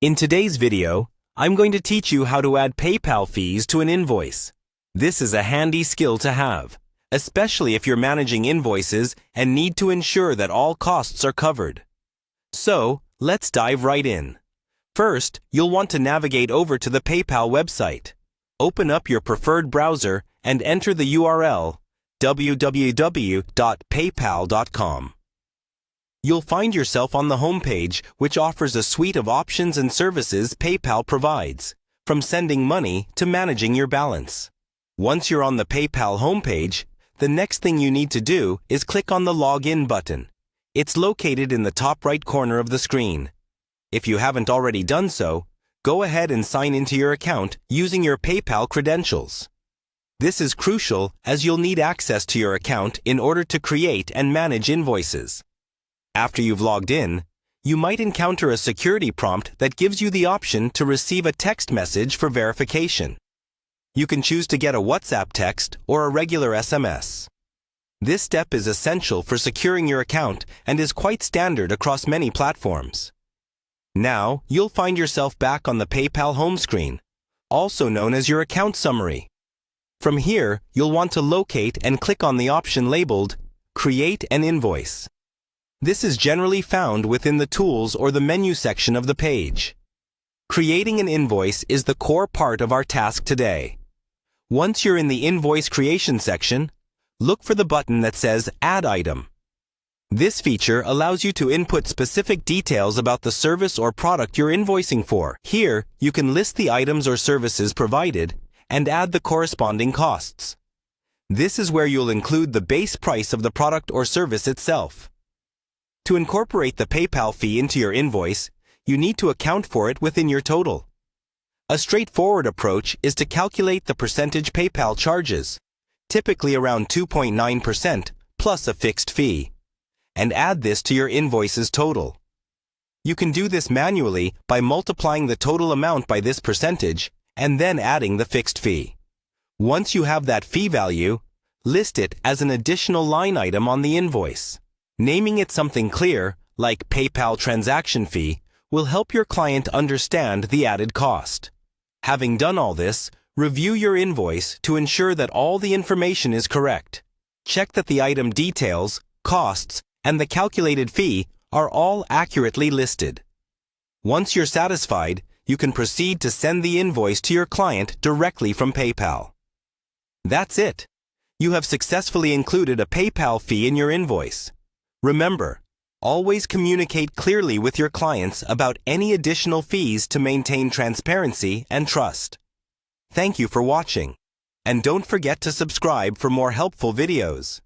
In today's video, I'm going to teach you how to add PayPal fees to an invoice. This is a handy skill to have, especially if you're managing invoices and need to ensure that all costs are covered. So, let's dive right in. First, you'll want to navigate over to the PayPal website. Open up your preferred browser and enter the URL www.paypal.com. You'll find yourself on the homepage, which offers a suite of options and services PayPal provides, from sending money to managing your balance. Once you're on the PayPal homepage, the next thing you need to do is click on the Login button. It's located in the top right corner of the screen. If you haven't already done so, go ahead and sign into your account using your PayPal credentials. This is crucial as you'll need access to your account in order to create and manage invoices. After you've logged in, you might encounter a security prompt that gives you the option to receive a text message for verification. You can choose to get a WhatsApp text or a regular SMS. This step is essential for securing your account and is quite standard across many platforms. Now, you'll find yourself back on the PayPal home screen, also known as your account summary. From here, you'll want to locate and click on the option labeled Create an Invoice. This is generally found within the Tools or the Menu section of the page. Creating an invoice is the core part of our task today. Once you're in the Invoice Creation section, look for the button that says Add Item. This feature allows you to input specific details about the service or product you're invoicing for. Here, you can list the items or services provided and add the corresponding costs. This is where you'll include the base price of the product or service itself. To incorporate the PayPal fee into your invoice, you need to account for it within your total. A straightforward approach is to calculate the percentage PayPal charges, typically around 2.9% plus a fixed fee, and add this to your invoice's total. You can do this manually by multiplying the total amount by this percentage and then adding the fixed fee. Once you have that fee value, list it as an additional line item on the invoice. Naming it something clear, like PayPal transaction fee, will help your client understand the added cost. Having done all this, review your invoice to ensure that all the information is correct. Check that the item details, costs, and the calculated fee are all accurately listed. Once you're satisfied, you can proceed to send the invoice to your client directly from PayPal. That's it. You have successfully included a PayPal fee in your invoice. Remember, always communicate clearly with your clients about any additional fees to maintain transparency and trust. Thank you for watching, and don't forget to subscribe for more helpful videos.